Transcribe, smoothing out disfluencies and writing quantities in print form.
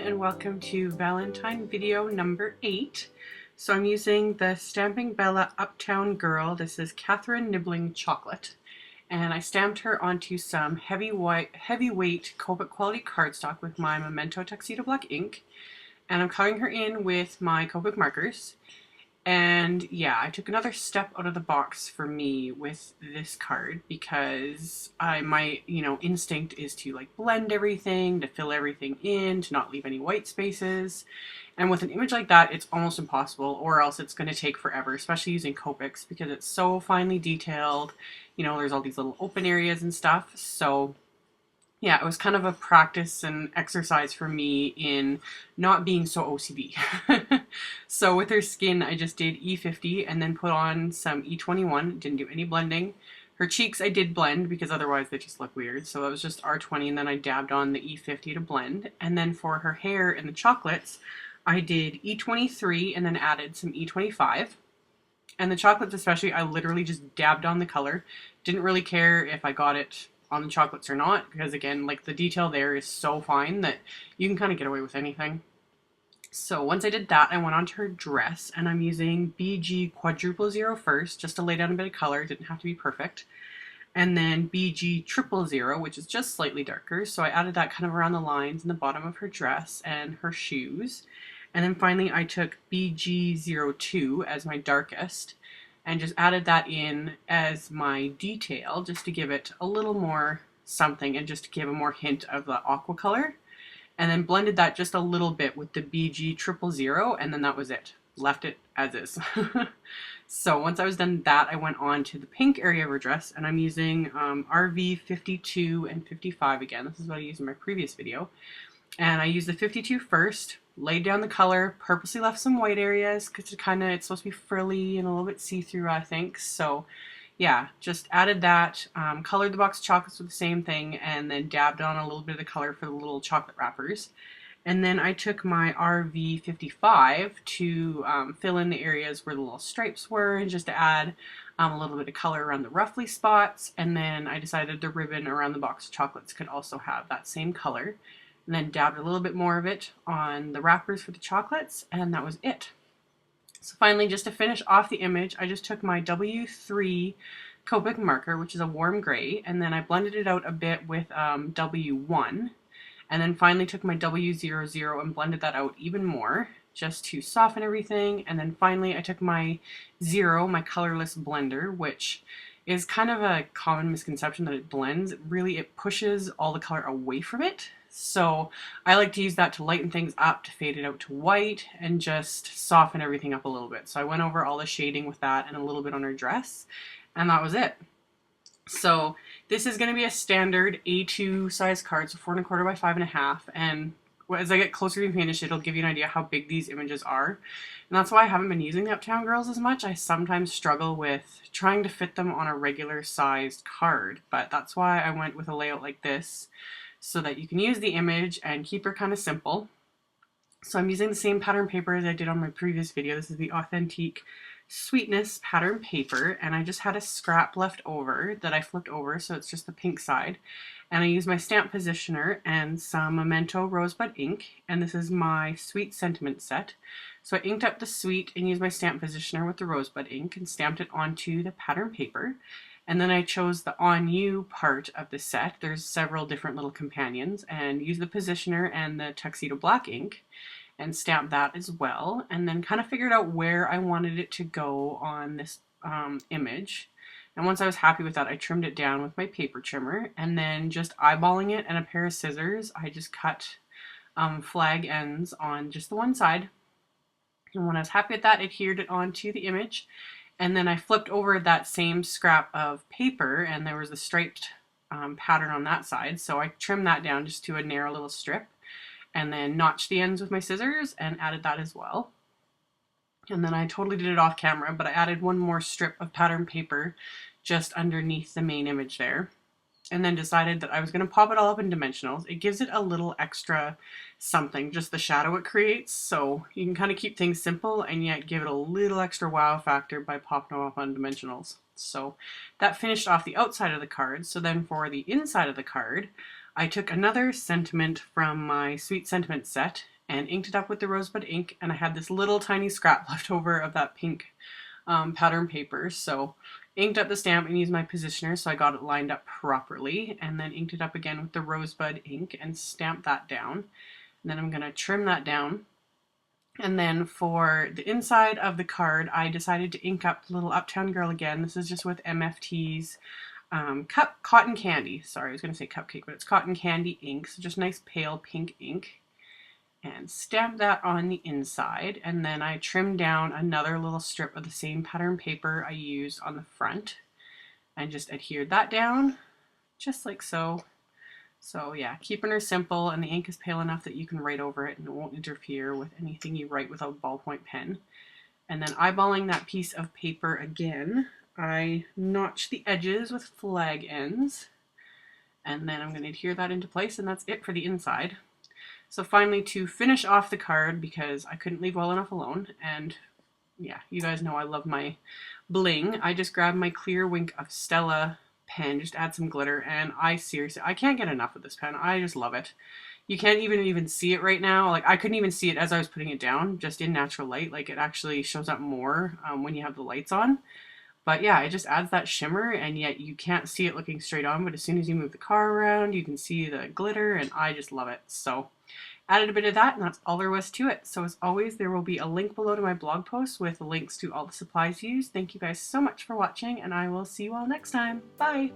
and welcome to Valentine video number 8. So I'm using the Stamping Bella Uptown Girl. This is Catherine Nibbling Chocolate. And I stamped her onto some heavyweight Copic quality cardstock with my Memento Tuxedo Black ink. And I'm coloring her in with my Copic markers. And yeah, I took another step out of the box for me with this card because my instinct is to like blend everything, to fill everything in, to not leave any white spaces. And with an image like that, it's almost impossible, or else it's going to take forever, especially using Copics because it's so finely detailed. There's all these little open areas and stuff. So yeah, it was kind of a practice and exercise for me in not being so OCD. So with her skin, I just did E50 and then put on some E21. Didn't do any blending. Her cheeks I did blend because otherwise they just look weird. So that was just R20 and then I dabbed on the E50 to blend. And then for her hair and the chocolates, I did E23 and then added some E25. And the chocolates especially, I literally just dabbed on the color. Didn't really care if I got it on the chocolates or not, because again, like the detail there is so fine that you can kind of get away with anything. So once I did that, I went on to her dress, and I'm using BG quadruple 0 first, just to lay down a bit of color. It didn't have to be perfect. And then BG triple 0, which is just slightly darker. So I added that kind of around the lines in the bottom of her dress and her shoes. And then finally I took BG 02 as my darkest and just added that in as my detail just to give it a little more something and just to give a more hint of the aqua color. And then blended that just a little bit with the BG triple 0, and then that was it. Left it as is. So once I was done that, I went on to the pink area of her dress, and I'm using RV 52 and 55 again. This is what I used in my previous video. And I used the 52 first, laid down the color, purposely left some white areas because it's supposed to be frilly and a little bit see-through, I think. So yeah, just added that, colored the box of chocolates with the same thing, and then dabbed on a little bit of the color for the little chocolate wrappers. And then I took my RV55 to fill in the areas where the little stripes were and just to add a little bit of color around the ruffly spots. And then I decided the ribbon around the box of chocolates could also have that same color. And then dabbed a little bit more of it on the wrappers for the chocolates, and that was it. So finally, just to finish off the image, I just took my W3 Copic marker, which is a warm gray, and then I blended it out a bit with W1. And then finally took my W00 and blended that out even more, just to soften everything. And then finally I took my 0, my colorless blender, which is kind of a common misconception that it blends. Really, it pushes all the color away from it. So I like to use that to lighten things up, to fade it out to white, and just soften everything up a little bit. So I went over all the shading with that and a little bit on her dress, and that was it. So this is going to be a standard A2 size card, so 4 1/4 by 5 1/2, and as I get closer to finish, it'll give you an idea how big these images are. And that's why I haven't been using the Uptown Girls as much. I sometimes struggle with trying to fit them on a regular sized card, but that's why I went with a layout like this, so that you can use the image and keep her kind of simple. So I'm using the same pattern paper as I did on my previous video. This is the Authentique Sweetness pattern paper, and I just had a scrap left over that I flipped over, so it's just the pink side. And I used my stamp positioner and some Memento Rosebud ink, and this is my Sweet Sentiment set. So I inked up the Sweet and used my stamp positioner with the Rosebud ink and stamped it onto the pattern paper. And then I chose the On You part of the set. There's several different little companions, and used the positioner and the Tuxedo Black ink and stamped that as well. And then kind of figured out where I wanted it to go on this image. And once I was happy with that, I trimmed it down with my paper trimmer, and then just eyeballing it and a pair of scissors, I just cut flag ends on just the one side. And when I was happy with that, I adhered it onto the image. And then I flipped over that same scrap of paper, and there was a striped pattern on that side. So I trimmed that down just to a narrow little strip, and then notched the ends with my scissors and added that as well. And then I totally did it off camera, but I added one more strip of pattern paper just underneath the main image there. And then decided that I was going to pop it all up in dimensionals. It gives it a little extra something, just the shadow it creates, so you can kind of keep things simple and yet give it a little extra wow factor by popping them up on dimensionals. So that finished off the outside of the card. So then for the inside of the card, I took another sentiment from my Sweet Sentiment set and inked it up with the rosebud ink, and I had this little tiny scrap left over of that pink pattern paper, so inked up the stamp and used my positioner so I got it lined up properly, and then inked it up again with the rosebud ink and stamped that down. And then I'm going to trim that down. And then for the inside of the card, I decided to ink up Little Uptown Girl again. This is just with MFT's cotton candy. Sorry, I was going to say cupcake, but it's cotton candy ink. So just nice pale pink ink. And stamp that on the inside. And then I trimmed down another little strip of the same pattern paper I used on the front. And just adhered that down, just like so. So yeah, keeping her simple, and the ink is pale enough that you can write over it and it won't interfere with anything you write with a ballpoint pen. And then eyeballing that piece of paper again, I notch the edges with flag ends, and then I'm going to adhere that into place, and that's it for the inside. So finally, to finish off the card, because I couldn't leave well enough alone, and yeah, you guys know I love my bling, I just grabbed my clear Wink of Stella pen, just add some glitter, and I can't get enough of this pen. I just love it. You can't even see it right now. Like, I couldn't even see it as I was putting it down, just in natural light. Like, it actually shows up more when you have the lights on. But yeah, it just adds that shimmer, and yet you can't see it looking straight on, but as soon as you move the car around, you can see the glitter, and I just love it. So added a bit of that, and that's all there was to it. So as always, there will be a link below to my blog post with links to all the supplies used. Thank you guys so much for watching, and I will see you all next time. Bye!